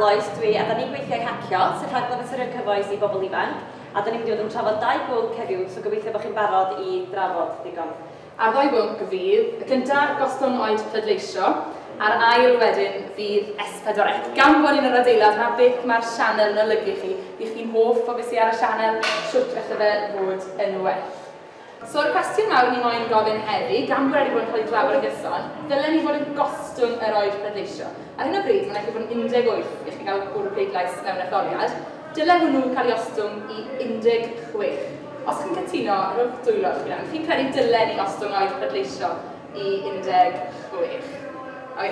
Lois dwi, a da ni'n gweithio i hacio, sef rhaglen fysa'r cyfoes i bobl ifanc, a da ni'n mynd i fod yn trafod 2 bwnc heddiw, so gobeithio bod chi'n barod i drafod digon. A'r 2 bwnc fydd, y cyntaf gostwng oed pleidleisio, a'r ail wedyn fydd S4C. Gan bod ni'n yr adeilad, mae beth mae'r sianel yn olygu chi, bydd chi'n hoff o beth sydd ar y sianel, siwt felly fe fod yn well. So'r cwestiwn mawr ni moyn gofyn heddi, gan bod wedi bod yn cael ei glawr y gyson, dylen ni fod yn gostwng yr oed pleidleisio. Ar hyn o bryd, mae'n eich bod yn 18 i chi gael bwrw pleidlais mewn etholiad. Dylen hwnnw cael ei ostwng i 16. Os chi'n cytuno, rhywbeth dwylo chi fan, chi'n credu dylen ni ostwng oed pleidleisio i 16.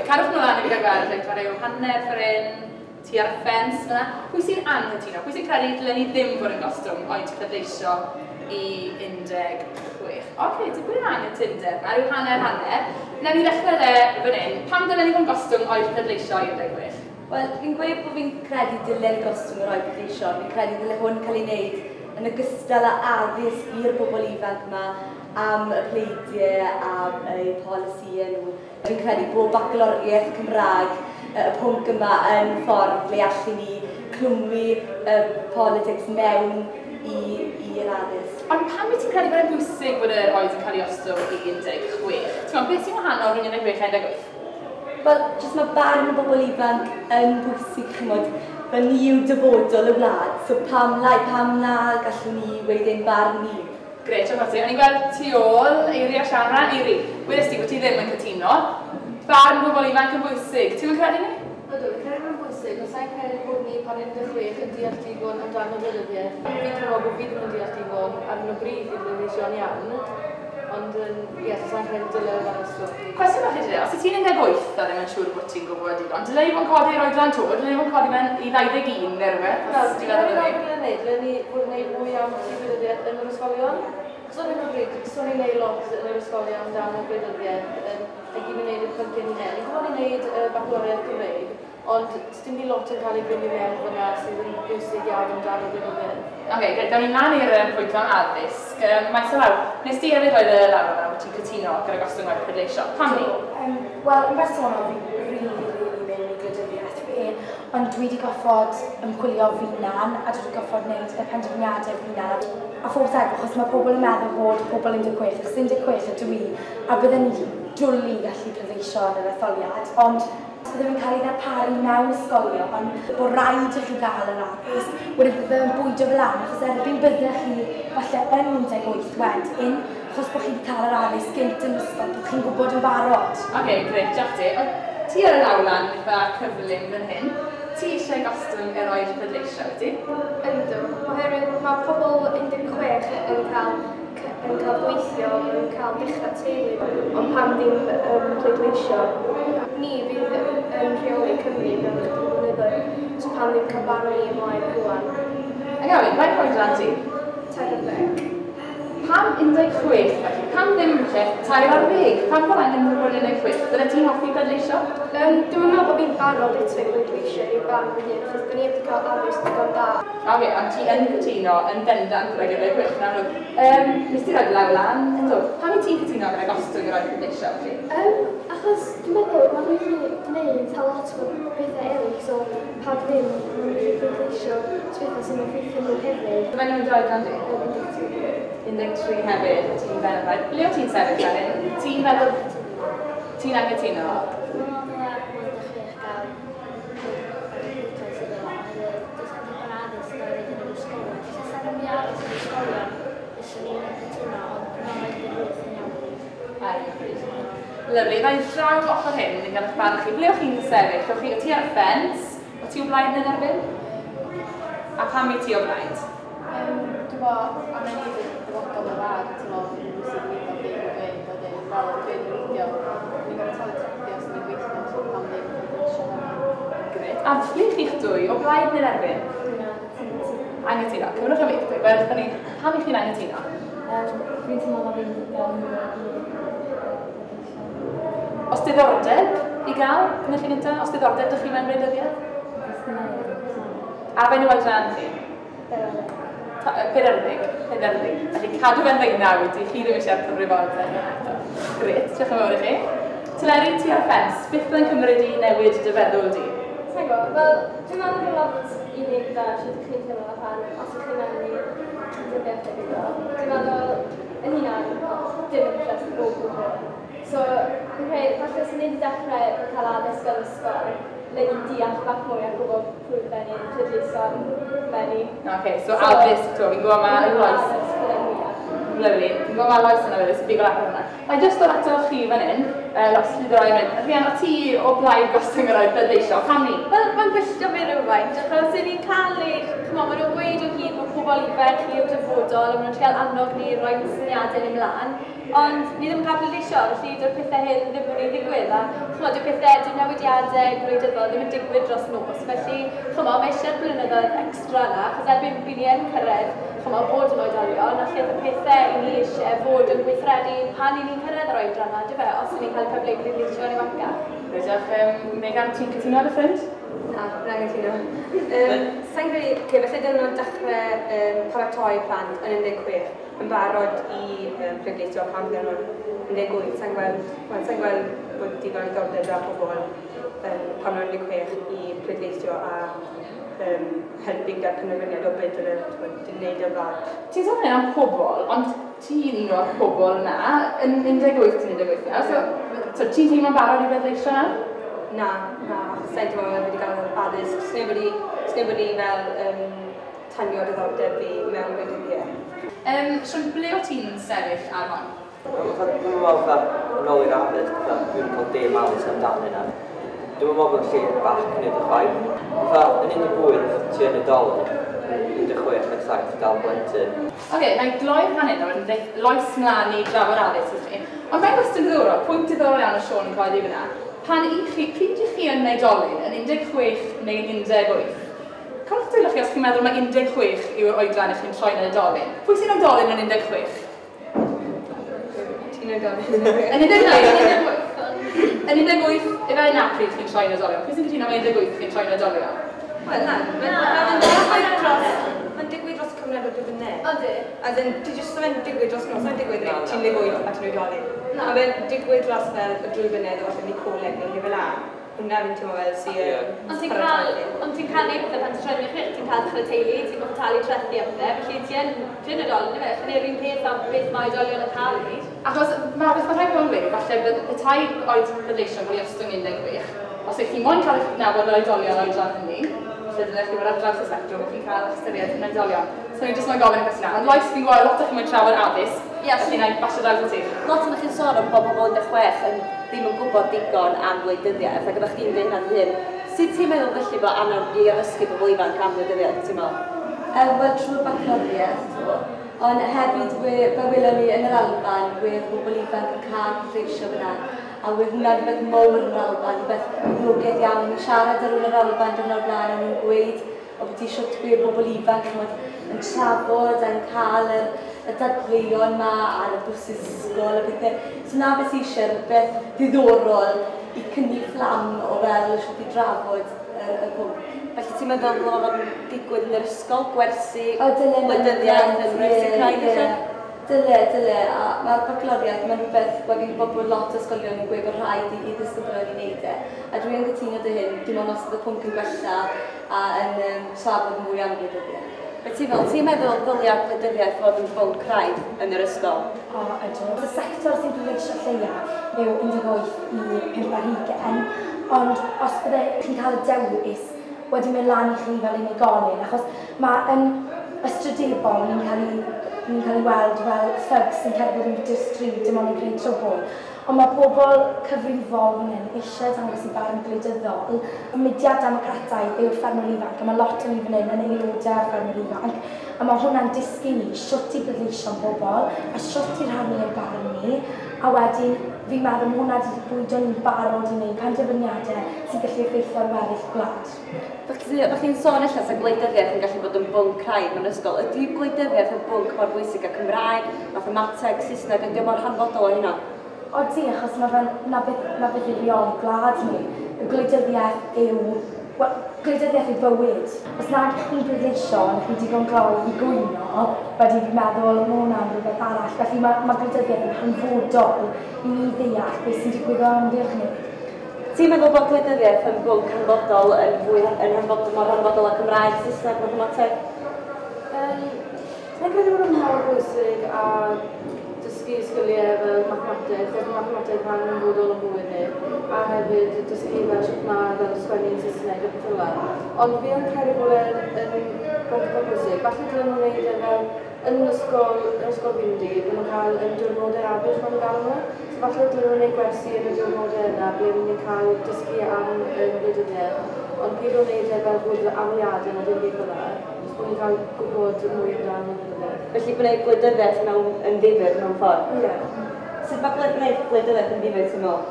Carwch nhw lan i fi gael gweld, mae rhyw hanner ffordd un, tu ar y ffens yna. Pwy sy'n anghytuno? Pwy sy'n credu dylen ni ddim fod yn gostwng oed pleidleisio i 16? Oce, ti'n gwneud anghytunder, mae rhyw hanner. Newn ni ddechrau fan hyn. Pam dylen ni fod yn gostwng oed pleidleisio i 16? Wel, fi'n gweud bod fi'n credu dylen ni gostwng yr oed pleidleisio. Fi'n credu dylen hwn cael ei wneud yn ogystal â addysg i'r bobl ifanc yma am y pleidiau, am eu polisïau nhw. Fi'n credu bod bacaloriaeth Cymraeg y pwnc yma yn ffordd le allu ni clwmu politics mewn i'r addysg. Ond pam wyt ti'n credu bod e'n bwysig bod yr oed yn cael ei ostwng i 16? Beth sy'n wahanol rhwng 16 a 18? Wel, jyst mae barn y bobl ifanc yn bwysig, chymod, fe ni yw dyfodol y wlad, so pam na gallwn ni weid ein barn ni. Gret, o'n i'n gweld tu ôl, Eiri a Sianra, Eiri, wedys ti bod ti ddim yn cytuno. Barn bobl ifanc yn bwysig, ti'n credu ni? Ydw, fi'n credu yn bwysig, os sa'n credu bod ni pan 16 yn deall digon amdano ddylyddiaeth. Fi'n credu bod fi ddim yn deall digon ar hyn o bryd i'r ddylyddion iawn, ond os sa'n credu dyled ar ysgol. Cwestiwn bach i ti, os ti'n 18 a ddim yn siŵr bod ti'n gwybod digon, dylai i fod yn codi'r oedran to, dylai i fod yn codi fe'n i 21 neu rhywbeth? Wel, dylen ni fod yn gwneud mwy am ddylyddiaeth yn yr ysgolion. So ni'n gwneud lot yn yr ysgolion amdano gwleidyddiaeth, a gyd yn gwneud y pyntiau ni hen. Ni'n gwneud bacaloriaeth Cymreig, ond dim ni lot yn cael ei grynu mewn fyna sydd yn bwysig iawn amdano gwleidyddiaeth. Oce, gawn ni mlaen i'r pwynt o'n addysg. Maes o law, nes ti hefyd roed y lawr yna bod ti'n cytuno gyda gostwng oed pleidleisio. Pam ni? Wel, yn bersonol fi rili mewn i gwleidyddiaeth fi, ond dwi wedi goffod ymchwilio fi'na'n a dwi wedi goffod wneud y penderfyniadau fi'na'n. A ffos achos mae pobl yn meddwl bod pobl 16, achos 16 ydw i, a bydden ni dwlu gallu pleidleisio yn yr etholiad, ond bydden nhw'n cael ei ddarparu mewn ysgolion, ond bod rhaid i chi gael yr addysg, wedyn bydden nhw'n bwydo fel an, achos erbyn byddech chi falle yn 18 wedyn, achos bod chi wedi cael yr addysg gynt yn ysgol, bod chi'n gwybod yn barod. Oce, greit, diolch ti. Ti ar y lawlan eitha cyflym fan hyn. Ti eisiau gostwng yr oed pleidleisio, ydy? Yndw, oherwydd mae pobl 16 yn cael gweithio, yn cael dechrau teulu, ond pam ddim pleidleisio. Ni fydd yn rheoli Cymru mewn chydig blynyddoedd, so pam ddim cael barn ni ymlaen rwan. A gawin, faint oed ti? 40. Pam 16 felly? Pam ddim lle 20? Pam bod angen bod 16? Dyle ti'n hoffi pleidleisio? Dwi'n meddwl bod fi'n barod eto i pleidleisio i barn fy hun, achos da ni wedi cael addysg digon da. Oce, ond ti yn cytuno yn bendant gyda 16 na nhw. Nes ti roed law lan? Pam i ti'n cytuno gyda gostwng yr oed pleidleisio felly? Achos dwi'n meddwl mae'n rhaid i wneud a lot o bethau eraill, so pam ddim mae'n rhaid i pleidleisio bethau sy'n effeithio nhw hefyd. Mae'n nhw'n dod gan di? 13 hefyd, ti'n feddwl. Ble o ti'n sefyll gan hyn? Ti'n feddwl ti'n anghytuno? Lyfli, mae'n draw ochr hyn yn gan eich barn chi. Ble o chi'n sefyll? O ti ar y ffens? O ti o blaid yn erbyn? A pam i ti o blaid? Dwi'n bod, a mae'n i dyfodol y fag, ti'n meddwl, yn bwysig i ddod i'n gweud, wedyn, fel y gweud yn eidio, ni'n gorau talu traffu os ni'n gweithio, so pam ddim yn gweithio hynny. Gret. A ble chi'ch dwy? O blaid neu erbyn? Anghytuno. Cymrwch am eich dwy, fel ni, pam i chi'n anghytuno? Fi'n teimlo bod fi'n Os diddordeb i gael, cynnyll gyntaf, os diddordeb ydych chi mewn gwleidyddiaeth? A fe'n nhw oedran chi? 40. Felly cadw fe'n 19, chi ddim eisiau cyfrifoldeb eto. Gret, diolch yn fawr i chi. Teleri ti ar ffens, beth byddai'n cymryd i newid dy feddwl di? Sa'n gwybod, fel, dwi'n meddwl bod lot i ni gyda sydd chi'n teimlo pan os ydych chi'n meddwl dyddiau gyda. Dwi'n meddwl yn hunan dim yn just bob gwbl. So, fi'n credu, falle sy'n ni'n dechrau cael addysg yn ysgol, le ni'n deall bach mwy a gwybod pwy fydden ni'n cydluso fenni. OK, so addysg, fi'n gwybod ma Lois. Lyfli, fi'n gwybod ma Lois yna wedi, sy'n big o lefel hwnna. Mae'n just dod ato chi fan hyn, Lois Llydroen mynd. Rhian, o ti o blaid gostwng yr oed bleidleisio, pam ni? Wel, mae'n gwylltio fi rhywfaint, achos sy'n ni'n cael ei, maen nhw'n gweud o hyd bod pobl ifanc chi o dyfodol, a maen nhw'n treol annog ni roi syniadau ni mlaen. Ond ni ddim yn cael pleidleisio, felly dyw'r pethau hyn ddim yn ei ddigwydd. A chymod, y pethau, dyw newidiadau gwleidyddol ddim yn digwydd dros nos. Felly, chymod, mae eisiau'r blynyddoedd extra yna, achos erbyn bydd ni yn cyrraedd, chymod, bod yn oedolion, a lle y pethau i ni eisiau fod yn gweithredu pan i ni'n cyrraedd yr oedran yna, dy fe, os ni'n cael cyfle i bleidleisio yn ei wanca. Rydych, Megan, ti'n cytuno ar y ffrind? Na, na'n gytuno. Sa'n credu, felly dyn nhw'n dechrau paratoi plant yn 16 yn barod i pleidleisio pan dyn nhw'n 18. Sa'n gweld bod digon ddiddordeb a pobl pan nhw'n 16 i pleidleisio a helpu gyda'r penderfyniad o beth yn wneud y fad. Ti'n sôn am pobl, ond ti'n un o'r pobl yna, yn 18 ti'n 18. So ti'n teimlo'n barod i bleidleisio yna? Na, sa'n teimlo wedi cael addysg. Sneb wedi fel tanio diddordeb fi mewn gwleidyddiau. Siwn, ble o ti'n sefyll ar hon? Dwi'n meddwl yn ôl i'r addysg, dwi'n cael dim addysg amdano yna. Dwi'n meddwl bod yn lle bach cynnydd y chwaith. Yn 18 ti yn y dolen, 16 neu 7 dal blentyn. OK, mae'n gloi'r hanner nawr yn dweud Lois mlaen i drafod addysg i chi. Ond mae'n gwestiwn ddiddorol, pwynt diddorol iawn o Siôn yn coeddi fyna. Pryd ych chi yn oedolyn yn 16 neu 18? Coelwch dweud chi os chi'n meddwl mae 16 yw'r oedran eich chi'n troi yn oedolyn. Pwy sy'n oedolyn yn 16? Ti'n oedolyn? Yn 18? Yn 18, efo yna pryd chi'n troi yn oedolion. Pwy sy'n cytuno mae 18 chi'n troi yn oedolion? Wel, na, mae'n digwydd dros cyfnod o drwyddynau. Odi. A dyn, ti jyst yn digwydd dros nos, mae'n digwydd rhaid ti'n 18 a ti'n oedolyn. A fe'n digwydd dros fel y drwyddynau o falle ni coleg neu fel la. Hwna fi'n teimlo fel sy'n... Ond ti'n cael ei bethau pan ti'n troi yn eich, ti'n cael dechrau teulu, ti'n gofio talu trethi am bethau, felly ti'n oedolyn, neu fe, chi'n un peth am beth mae oedolion yn cael ei. Achos mae rhai pobl yn gweud, falle y tai oed pleidleisio yn fwy ostwng 16. Os ydych chi moyn cael eich nabod yr oedolion oedran hynny, lle dydych chi fod ar draws y spectrum, chi'n cael ystyried yn oedolion. So ni'n jyst moyn gofyn y cwestiwn. Ond Lois, fi'n gweld lot o'ch chi'n moyn trafod addysg, felly na'n basio draws o ti. Lot o'ch chi'n sôn am pobl 16 yn ddim yn gwybod digon am wleidyddiaeth, ac ydych chi'n dweud hynny'n hyn. Sut ti'n meddwl felly bod anodd i addysgu pobl ifanc am wleidyddiaeth, ti'n meddwl? Wel, trwy'r bacloriaeth, ond hefyd fe welon ni yn yr Alban, wedd pobl ifanc yn cael pleidleisio fyna, a wedd hwnna'n rhywbeth mowr yn yr Alban, rhywbeth ddrwgedd iawn. Ni'n siarad ar hwn yr Alban dyna'r blaen, a nhw'n gweud o bod ti eisiau gwneud bobl ifanc yn trafod a'n cael y dadleuon yma ar y bwsys ysgol a bethau. So na beth eisiau rhywbeth ddiddorol i cynnig fflam o fel eisiau ti drafod y pwnc. Felly ti'n meddwl bod o'n digwydd yn yr ysgol, gwersi, wleidyddiaeth yn sicrhau eich? Dyle, a mae'r bacloriaeth, mae'n rhywbeth bod fi'n gwybod bod lot o ysgolion yn gweud bod rhaid i ddisgyblion i wneud e. A dwi'n gytuno dy hyn, dim ond os ydy y pwnc yn gwella a yn trafod mwy am wleidyddiaeth. Be ti'n meddwl ddylia wleidyddiaeth fod yn bwnc craidd yn yr ysgol? O, ydw. Y sector sy'n pleidleisio lleia yw 18 i 25, ond os bydde chi'n cael y dewis wedi mynd lan i chi fel unigolyn, achos mae yn ystradebol ni'n cael ei weld fel thugs sy'n cerdded yn byty'r stryd dim ond yn gwneud trwbl. Ond mae pobl cyfrifol fan hyn eisiau dangos i barn gwleidyddol. Y mudiad democrataidd yw'r ffermwyr ifanc, a mae lot o'n i fan hyn yn aelodau o'r ffermwyr ifanc. A mae hwnna'n dysgu ni siwt i bleidleisio pobl, a siwt i rhannu yr barn ni. A wedyn, fi'n meddwl hwnna wedi bwydo ni'n barod i wneud penderfyniadau sy'n gallu effeithio ar weddill gwlad. Fych chi'n sôn eich as y gwleidyddiaeth yn gallu bod yn bwnc craidd mewn ysgol. Ydy gwleidyddiaeth yn bwnc mor bwysig a Cymraeg, mathemateg, Saesneg yn gymor hanfodol o hynna? Odi, achos na beth i reoli gwlad ni. Y gwleidyddiaeth yw bywyd. Os na chi'n bleidleisio yn chi'n digon gloi i gwyno, wedyn fi'n meddwl mae hwnna'n rhywbeth arall. Felly mae gwleidyddiaeth yn hanfodol i ni ddeall beth sy'n digwydd o amgylch ni. Ti'n meddwl bod gwleidyddiaeth yn bwnc hanfodol yn fwy mor hanfodol o Cymraeg, Saesneg, mathemateg? Dwi'n credu bod yn mor bwysig a dysgu sgiliau fel mathemateg, achos mathemateg fan yn fodol yn bywyd ni, a hefyd dysgu fel sut mae fel sgwennu'n Saesneg a beth fel. Ond fi yn credu bod e'n bwnc o bwysig. Falle dyn nhw'n gwneud e fel yn ysgol fyndi, bod nhw'n cael diwrnodau addysg maen nhw'n gael nhw. So falle dyn nhw'n gwneud gwersi yn y diwrnodau yna, ble nhw'n cael dysgu am gwleidyddiaeth. Ond pryd o'n gwneud e fel bod amliadau na dim byd fel yna, bod ni'n cael gwybod mwy amdano gwleidyddiaeth. Felly gwneud gwleidyddiaeth yn ddifyr mewn ffordd? Ie. Sut mae gwneud gwleidyddiaeth yn ddifyr ti'n meddwl?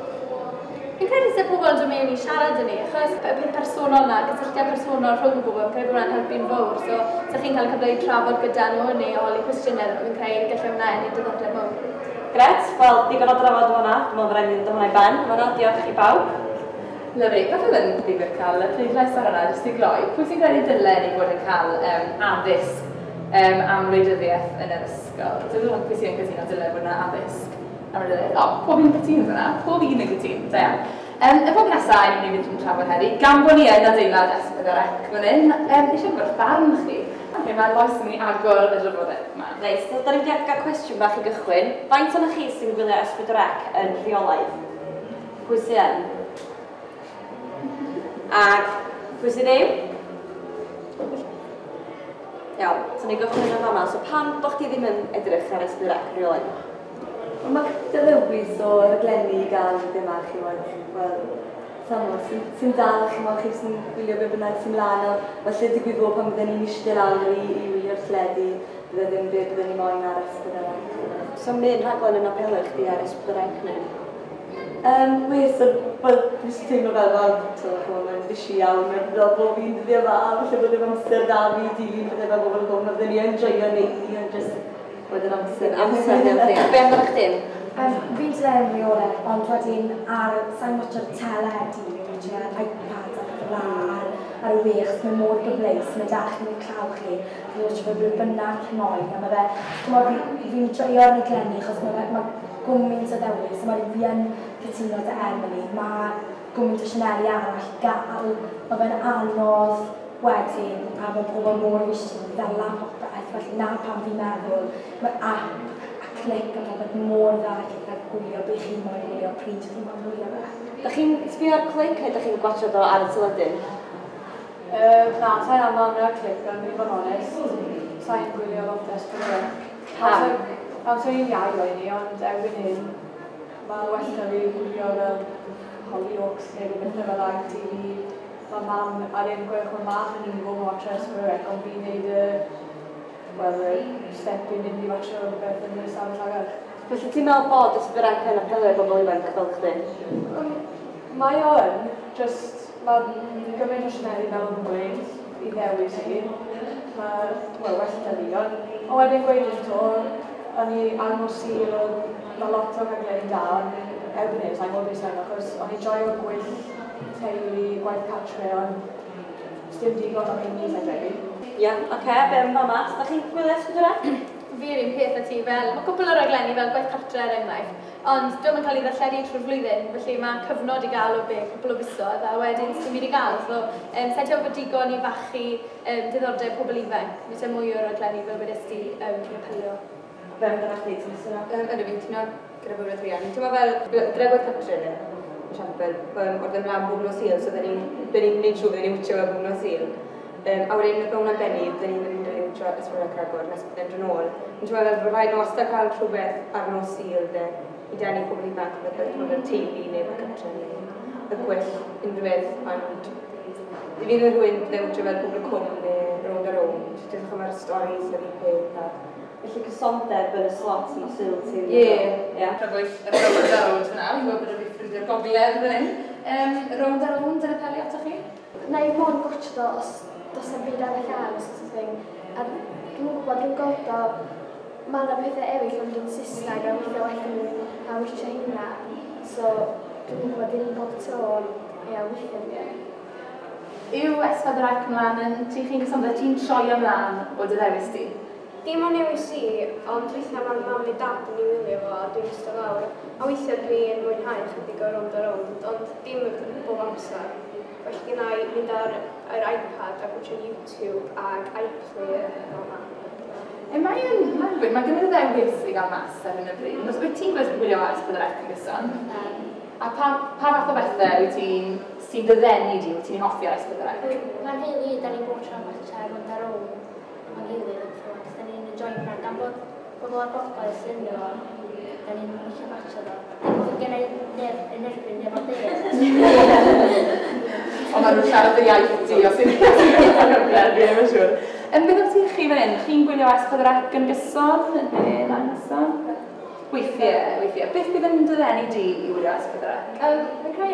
Fi'n credu sef pobl yn dod mewn i siarad â ni, achos y peth personol yna, gysylltiad personol rhwng y bobl, fi'n credu bod hwnna'n helpu'n fawr. So, sa chi'n cael cyfle i trafod gyda nhw neu o holi cwestiynau, fi'n credu gallu hwnna yn ei diddordeb mawr. Gret, wel, digon o drafod hwnna. Dwi'n meddwl bod rhaid mynd o hwnna i ben. Hwnna, diolch i bawb. Lyfli, falle yn ddifyr cael y pleidlais ar hwnna, jyst i gloi. Pwy sy'n credu dylen ni fod yn cael addysg am wleidyddiaeth yn yr ysgol? Dwi'n meddwl pwy sy'n cytuno dylen fod yna addysg am wleidyddiaeth. O, pob un cytun yna, pob un yn cytun, da iawn. Y pob nesaf ni'n mynd i'n trafod heddi, gan bod ni yn adeilad S4C fan hyn, eisiau gwrdd barn chi. Mae loes yn ni agor y drafodaeth yma. Reit, da ni'n gael cwestiwn bach i gychwyn. Faint o'n chi sy'n gwylio S4C yn rheolaidd? Pwy sy'n yn? Ac pwy sy'n ddim? Iawn, so ni'n gychwyn yn fama. So pam bod chi ddim yn edrych ar S4C rheolaidd? Mae dylywys o ryglenni i gael ddim ar chi wedi. Wel, sy'n dal chi modd chi sy'n gwylio be bynnag sy'n mlaen o. Felly digwydd bod pan bydden ni'n eistedd lawr i wylio'r lledu, bydde ddim be bydden ni moyn ar S4C. So mae'n rhaglen yn apelio chdi ar S4C neu? Wes, dwi'n teimlo fel mae'n ddisi iawn, mae'n fel bod fi'n dyddi yma, felly bod ddim amser da fi i dilyn bydde fel bobl yn gofyn, bydden ni yn joio neud ni, ond jyst bod yn amser. Amser, diolch. Be am ddech chdi? Fi'n dylem rheolau, ond wedyn sa'n watcho'r teledu, fi'n iPad ar y ar y wech, mae'n mor gyfleus, mae'n dach chi'n claw chi, fi'n watcho fe bynnag llnoen, a mae fe, fi'n joio'r ryglenni, achos mae gwmynt o ddewis, mae fi yn cytuno dy Emily, mae gwmynt o Sianeli arall i gael, mae fe'n anodd wedyn, a mae pobl mor eisiau fel la popeth, felly na pan fi'n meddwl, mae app a clic a popeth mor dda i gael gwylio beth chi'n moyn gwylio, pryd chi'n moyn gwylio fe. Da chi'n sbio ar clic neu da chi'n gwachio do ar y teledu? Na, sa'n aml mewn clic, ond fi'n bod onest, sa'n gwylio lot S4C. Amser i'n iau o'i ni, ond erbyn hyn, mae'n well na fi gwylio fel Hollyoaks neu rhywbeth fel ITV. Mae mam ar un gwerth o'r mam yn mynd i fod yn watch S4C, ond fi'n neud step i'n mynd i watch rhywbeth yn y safle llawer. Felly ti'n meddwl bod S4C yn apelio bobl ifanc fel chdi? Mae o yn, just mae gymaint o Sianeli fel yn gweud i ddewis i. Mae well da fi, ond wedyn gweud yn to, o'n i angol syl o lot o rhaglenni da, ond erbyn hyn, sa'n gwybod beth sy'n achos o'n i joio gwyll teulu, gwaith catre, ond dim digon o'n i'n sa'n credu. Ia, oce, be am fama? Da chi'n gwylio S4C? Fi'r un peth a ti fel, mae cwpl o raglenni fel gwaith cartre er enghraifft, ond dwi'n yn cael ei ddarlledu trwy'r flwyddyn, felly mae cyfnod i gael o cwpl o fisoedd, a wedyn sy'n mynd i gael. So, sa'n teimlo bod digon i fachu diddordeb pobl ifanc, nid yw'n mwy o raglenni fel wedys ti i apelio. Be am dyna chdi, ti'n sy'n Yna fi'n tyno gyda bwyd rian. Ti'n meddwl fel gregwyd cartre ni, esiampl, oedd yn rhan bwgl o sil, so dyn ni'n gwneud siŵr, dyn ni'n wytio o bwgl o sil. A wedyn yn fewn benni, dyn ni'n mynd i'n wytio S4C rhagor, nes yn dyn ôl. Ti'n meddwl fel rhaid nhw wastad cael rhywbeth arno sil, i denu pobl ifanc, fel teulu neu fel cartre neu y gwyll unrhyw beth, ond i fi yn rhywun ble wytio fel bwgl cwm neu rownd ar rownd, dwi'n chwm ar storis ar un peth. Felly cysondeb yn y slot yn o syl ti'n... Ie. Rhagwyll y rownd ar rownd fyna, fi'n gwybod bod y ffrindiau'r gogledd fan hyn. Rownd ar rownd yn y peli ato chi? Na i mo'n gwachio do os does am byd arall ar ys thing. A dwi'n gwybod, dwi'n gweld o, mae yna pethau eraill ond yn Saesneg a weithio well a weithio hynna. So, dwi'n gwybod ddim bob tro, ia, weithio fi. Yw S4C ymlaen yn ti chi'n gysondeb, ti'n troi ymlaen o dy ddewis ti? Dim ond newis i, ond weithiau mae'n mam neu dad yn ei wylio fo a dwi'n ystod lawr. A weithiau dwi'n mwynhau chydig o rownd a rownd, ond dim bob amser. Felly gyda i mynd ar iPad a gwtio YouTube ag iPlayer fel yma. Mae'n gymryd y ddewis i gael mas ar hyn y bryd. Os wyt ti'n gwylio S4C yn gyson? A pa fath o bethau wyt sy'n dyddenu di, wyt ti'n hoffi ar S4C? Mae'n heili, da ni'n bod tro matcha rwnd ar ôl o'n gilydd yn ffwrdd, cos da ni'n enjoy fan, gan bod pobl ar gogledd sy'n ynddo fo, da ni'n licio matcha ddo. Dwi'n gen i nerbyn efo deg. Ond maen nhw'n siarad y iaith di, os yw'n gyfer, fi ddim yn siŵr. Beth am ti chi fan hyn? Chi'n gwylio S4C yn gyson? Neu na'n gyson? Weithiau. Beth bydd yn dyddenu di i wylio S4C? Fi'n creu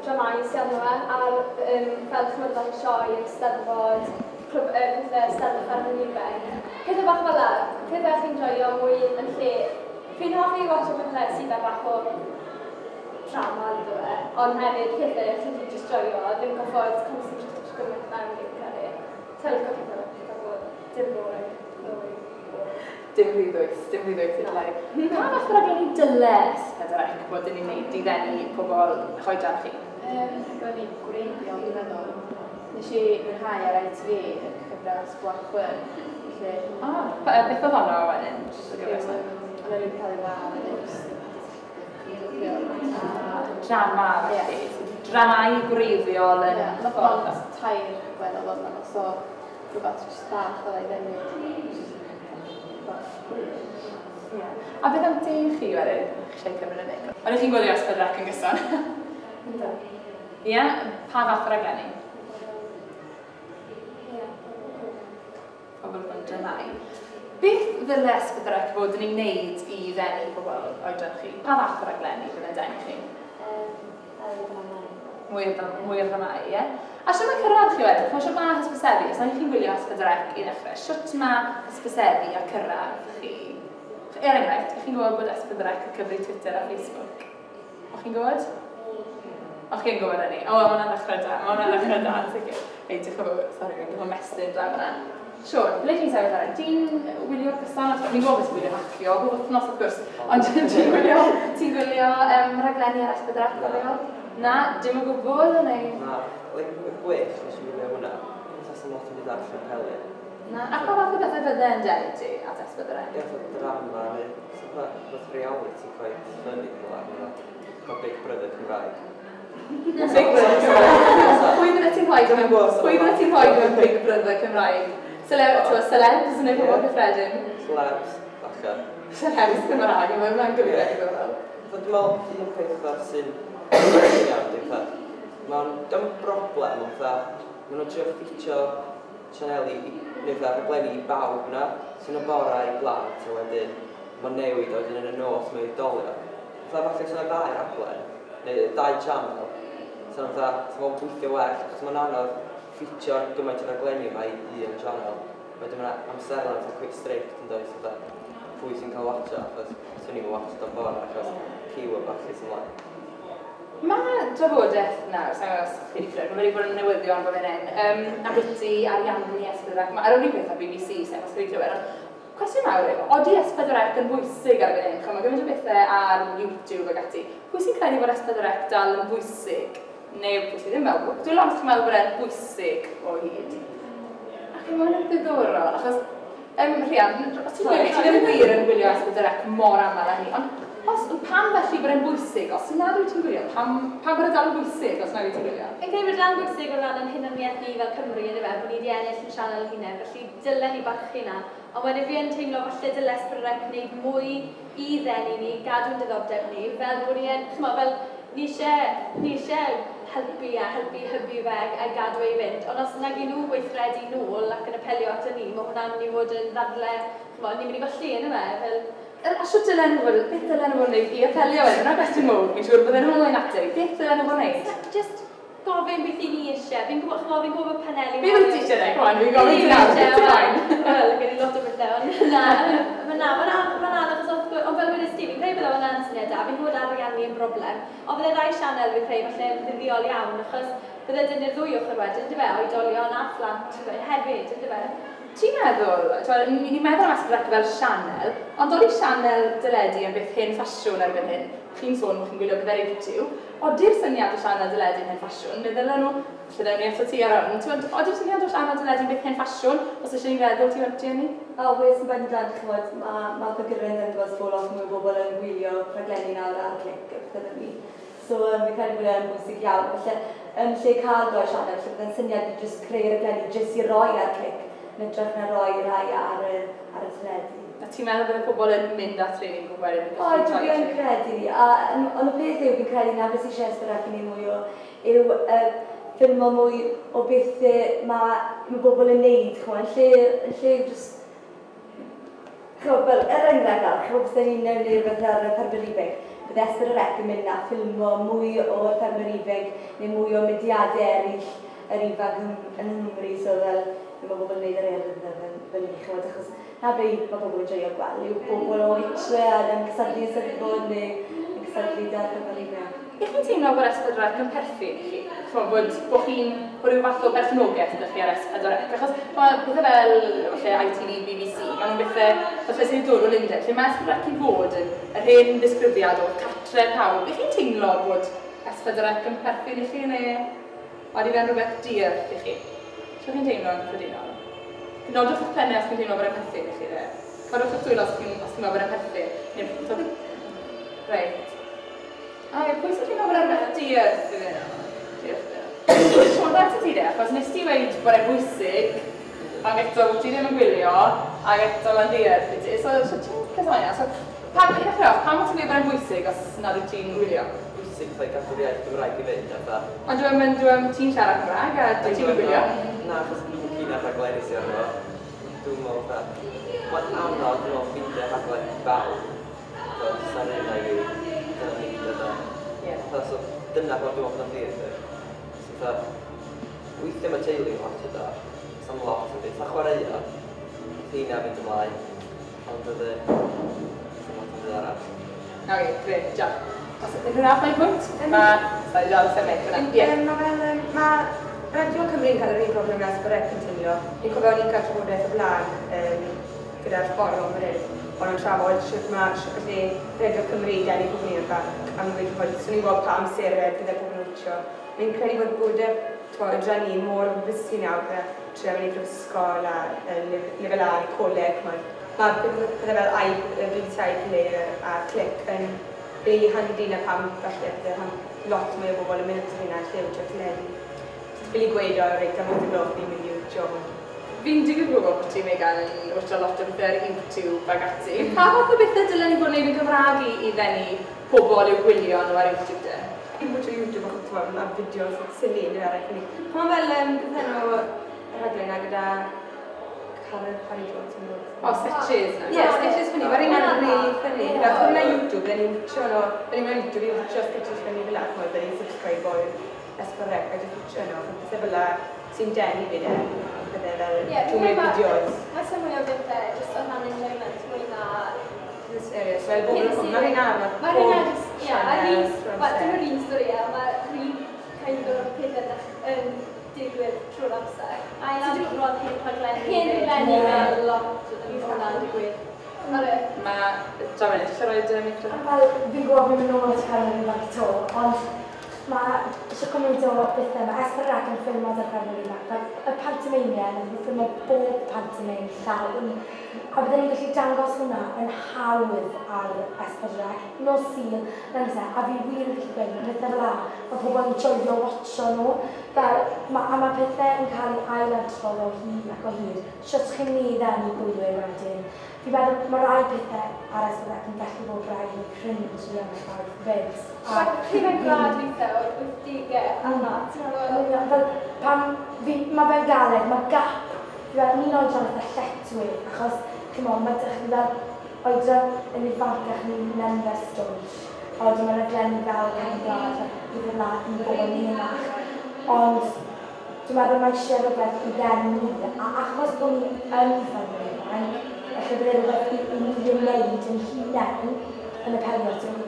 dramau sy'n yno ar fel chmyddol sioe, Steddfod, pethau Steddfod ar yn Iben. Pethau bach fel la, pethau chi'n joio mwy yn lle. Fi'n hoffi watcho pethau sydd â bach o drama iddo fe, ond hefyd pethau chi'n just joio, ddim goffod concentrate gymaint na yn ei caru. Ta'n licio pethau, dim boring. Dim rhywbeth i'r leir. Pa fath o raglen i dyle S4C bod yn ei wneud i ddenu pobl hoedan chi? Gwyd i gwreiddio, fi'n meddwl. Nes i mwynhau ar ITV y cyfres Black Worm. Beth oedd honno wedyn? Ond yn cael ei dda Drama, felly. Dramau gwreiddiol yn ffordd. Ond tair gweddol o'n meddwl, so rhywbeth jyst bach fel ei ddenu. A beth am ti chi wedyn? Chi'n cymryd yn unig? Oeddech chi'n gwylio S4C yn gyson? Ie? Pa fath o raglenni? Ie. Pobl yn dramau. Beth ddyle S4C fod yn ei wneud i ddenu pobl oedran chi? Pa fath o raglenni fydd yn denu chi? Mwy o dramau, ie? A sut mae cyrraedd chi wedyn? Sut mae hysbysebu? Os chi'n gwylio S4C i ddechrau, sut mae hysbysebu a cyrraedd chi? Enghraifft, ych chi'n gwybod bod S4C yn cyfri Twitter a Facebook? O'ch chi'n gwybod? O'ch chi'n gwybod hynny? O, mae hwnna'n ddechrau da, yn sicr. Ei, diolch yn fawr, sori, fi'n gwybod mestyn draw yna. Siôn, ble ti'n sefyll ar? Ti'n wylio'r gyson? Fi'n gwybod beth ti'n gwylio Macio, gwybod wythnos wrth gwrs. Ond ti'n gwylio raglenni ar S4C gofio? Na, dim yn gwybod, neu? Na, gwech, nes i wylio hwnna. Tas yn lot yn mynd ar Llapelin. Na, a pa fath o bethau fydde yn denu ti at S4C? Iaith o drama, fath reality quite funny fel arno. Cael Big Brother Cymraeg. Big Brother Cymraeg? Pwy fydde ti'n rhoi mewn Big Brother Cymraeg? Celebs neu pobl gyffredin? Celebs, falle. Celebs Cymraeg, mae'n gyfeiriad i ddod. Dwi'n meddwl un peth sy'n iawn, dwi'n broblem o'n maen nhw'n trio ffitio Chanel neu raglenni i bawb na, sy'n o bora i blant a wedyn mae'n newid oedd yn y nos mewn oedolion. Falle sy'n y ddau raglen, neu dau channel, sy'n o'n gweithio well, achos mae'n anodd ffitio gymaint o raglenni yma i un channel. Wedyn mae'n amserlen yn quick strict yn dweud pwy sy'n cael watcha, achos sy'n ni'n watcha o'n bora, achos ciw o bach sy'n ymlaen. Mae drafodaeth nawr, sa'n gwybod os chi wedi clywed, mae wedi bod yn newyddion bod yn hyn, ambiti ariannu S4C. Mae'r unig beth ar BBC, sa'n gwybod os chi wedi clywed. Cwestiwn mawr yw, odi S4C yn bwysig ar fan hyn? Mae gymaint o bethau ar YouTube ag ati. Pwy sy'n credu bod S4C dal yn bwysig? Neu pwy sy'n ddim meddwl? Dwi'n lot chi'n meddwl bod e'n bwysig o hyd. Ac yn mynd ddiddorol, achos Rhian, os ti'n ddim wir yn gwylio S4C mor aml â ni, ond pam felly bod e'n bwysig? Os yna dwi ti'n gwylio, pam bod e'n dal yn bwysig os yna dwi ti'n gwylio? Yn credu bod e'n dal yn bwysig o ran yn hunaniaeth ni fel Cymru yn efo, bod ni wedi ennill yn sianel hunain, felly dylen ni barchu yna. Ond wedyn fi yn teimlo falle dyle S4C gwneud mwy i ddenu ni, gadw'n diddordeb ni, fel bod ni yn, fel ni eisiau helpu hybu fe a gadw ei fynd. Ond os nag i nhw gweithredu nôl ac yn apelio ato ni, mae hwnna'n mynd i fod yn ddadle, ni'n mynd i golli yn y fe, A sio dylen nhw fod, beth dylen nhw fod yn gwneud i apelio wedyn? Yna gwestiwn mwyn, fi'n siŵr bydden nhw'n ymlaen ati. Beth dylen nhw fod yn gwneud? Just gofyn beth i ni eisiau. Fi'n gwybod paneli. Fi wyt ti eisiau dweud, gwaen, fi'n gofyn ti nawr. Wel, gen i lot o bethau, ond mae'n anodd, ond fel wedys ti, fi'n creu bod o'n syniad da, fi'n gwybod ariannu yn broblem, ond bydde rai sianel fi'n creu falle yn ddyddiol iawn, achos bydde dyn i'r ddwy ochr wedyn, ynddo fe, oedolion a phlant hefyd, ynddo fe. Ti'n meddwl, ni'n meddwl am Ysbrydec fel Chanel, ond oedd Chanel dyledu am beth hen ffasiwn erbyn hyn. Chi'n sôn bod chi'n gwylio beth ar YouTube. Oeddi'r syniad o Chanel dyledu yn hen ffasiwn? Meddyl nhw, lle ddewn ni eto ti ar hwn. Oeddi'r syniad o Chanel dyledu yn beth hen ffasiwn? Os eisiau ni'n feddwl ti wedi ni? Wes yn bendant, chymod, mae ffigurau'n ddangos bod lot mwy o bobl yn gwylio rhaglenni nawr ar clic gyda ni. So, fi'n credu bod e'n bwysig iawn. Felly, yn lle cael doi Chanel, lle byddai'n syniad i jyst creu rhaglenni jyst i roi ar clic. Yn edrych na roi rai ar y teledu. A ti'n meddwl bod y pobl yn mynd at training gwybod yn O, dwi'n credu. Ond y peth yw fi'n credu na beth sy'n Ysbrydec yn ei mwy o yw ffilm o mwy o beth mae bobl yn neud. Yn lle just... Fel, enghraifft, chwbl beth ni'n neud rhywbeth ar y Ffermwyr Ifig. Bydd Ysbrydec yn mynd na ffilm o mwy o'r Ffermwyr Ifig neu mwy o mudiadau eraill yr ifag yn Nghymru. So fel, mae bobl yn gwneud yr eraill fel ni chymod, achos na beth mae bobl yn joio gweld yw bobl o litre a yn cysadlu y sylfod neu yn cysadlu da'r Ffermwyr Ifig. I chi'n teimlo bod Ysbrydec yn perthyn i chi? Bod chi'n rhyw fath o berchnogaeth ydych chi ar Ysbrydec? Achos bethau fel ITV, BBC, maen nhw'n bethau sy'n dod o Lundain, lle mae Ysbrydec i fod yn yr hen ddisgrifiad o cartre pawb. I chi'n teimlo bod Ysbrydec yn perthyn i chi neu oeddi fe'n rhywbeth diarth i chi? Lle chi'n teimlo yn cyffredinol? Nodwch eich pennau os chi'n teimlo bod e'n perthyn i chi de? Codwch eich dwylo os chi'n meddwl bod e'n perthyn? Reit. Pwy sy'n teimlo bod e'n rhywbeth diarth i fi? Siôn at y ti de, achos nes ti weid bod e'n bwysig, ac eto ti ddim yn gwylio, ac eto mae'n diarth i ti. So ti'n cysonia? Pam ti'n gwybod bod e'n bwysig os nad wyt ti'n gwylio? Bwysig fai gadw'r iaith Gymraeg i fynd, a Ond dwi'n ti'n siarad Cymraeg a dwi'n ti'n gwylio? Na, achos dwi'n cyn ar rhaglenni sy'n arno. Dwi'n meddwl that mae'n anodd yn ôl ffeindio rhaglenni bawb. Sa'n un ai fi, dyna ni gyda. So dyna bod dwi'n meddwl yn ddiarth. So weithio mae teulu yn watch yda, sa'n lot yn beth. A chwaraea, hynna fynd ymlaen. Ond ydy, sa'n lot yn dda arall. Oce, gret, diolch. Os ydych chi'n rhaid mae'n pwynt? Sa'n dal sefyll fyna. Mae Radio Cymru'n cael yr un broblem â Ysbrydec cynllunio. Ni'n cofio ni'n cael trafodaeth o blaen gyda'r ffordd o'n fan hyn. Ond yn trafod sut mae Radio Cymru denu cwmni yn bac am ddweud bod swn i'n gweld pa amserfedd bydde pobl yn wytio. Ni'n credu bod y dranu mor fysgu nawr gyda trefn i brifysgol a lefel A i coleg. Mae pethau fel BBC iPlayer a Click yn really handi na pam falle lot mwy o bobl yn mynd at hynna lle wytio teledu. Bili gweud o'r reit am oedd y gloch ni'n mynd i wytio hwn. Fi'n digwydd gwybod bod ti'n Megan yn wytio lot o bethau ar YouTube ag ati. Pa fath o bethau dylen ni fod yn gwneud yn Gymraeg i ddenu pobl i'w gwylio nhw ar YouTube de? Fi'n wytio YouTube achos ti'n am fideos sili yn yr arall ni. Mae'n fel bethau nhw rhaglen a gyda Harry Jones yn dod. O, sketches na? Ie, sketches fyny. Mae'r un yn rili ffynnu. Gath hwnna YouTube, byddwn ni'n wytio nhw. Byddwn ni'n wytio fi wytio sketches fyny fel ac byddwn ni'n subscribe o'r Ysbrydec a jyst wytio nhw. Bethau fel sy'n denu fi de. Bethau fel 2 minute videos. Mae'n symud o bethau, jyst o rhan enjoyment, mwy na... Serious, fel bod nhw'n Mae'r un arfer. Mae'r un arfer, dim yr un stori, mae'r un kind of pethau yn digwydd trwy'r amser. A'n adrodd hen rhaglenni. Hen rhaglenni fel lot yn hwnna'n digwydd. Mae... Jamel, eisiau rhoi micro? Wel, fi'n gwybod fi'n mynd nôl at cael yn ifanc to, ond mae eisiau cymaint o bethau. Mae Ysbrydec yn ffilmod ar Ffermwyr Ifig. Y pantomimia yn ffilm o bob pantomim llawn. A byddwn ni'n gallu dangos hwnna yn hawdd ar Ysbrydec. Nos Sul, a fi wir yn gallu gweud, mae pethau fel la, mae pobl yn joio watcho nhw. A mae pethau yn cael ei ailadrodd o hyd ac o hyd. Sut chi'n ni ddenu bwylwyr wedyn. Fi'n meddwl mae rai pethau ar Ysbrydec yn gallu bod rai yn cringe i am y ffordd fyd. Chi'n mynd grad weithio o'r 80au arno. Mae fe'n galed, mae gap. Ni'n oedran eitha lletwyr, achos mae dych chi fel oedran yn ifanc ac yn nenfer stwns. Oedran mae'n aglenni fel Cymraeg a bydd yna yn bobl yn hynach. Ond dwi'n meddwl mae eisiau rhywbeth i ddenu ni. A achos bod ni yn Ffermwyr Ifig, felly bydd rhywbeth i ni wneud yn hunain yn y period yma.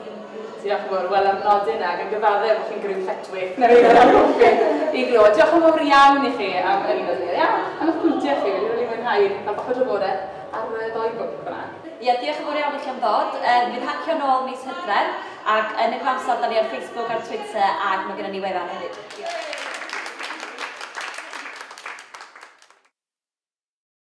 Diolch yn fawr, wel ar nodyn ag yn gyfaddau bod chi'n gryw lletwyth neu rhywbeth am gwybod i glod. Diolch yn fawr iawn i chi am yr un o'r am eich pwyntiau chi, wedi rili mwynhau. mwynhau cael bach o drafodaeth ar y ddoi grŵp yna. Ie, diolch yn fawr iawn i chi am ddod. Fydd hacio nôl mis Hydref, ac yn y cwamser, da ni ar Facebook, ar Twitter, ac mae gennym ni wefan hefyd. Diolch.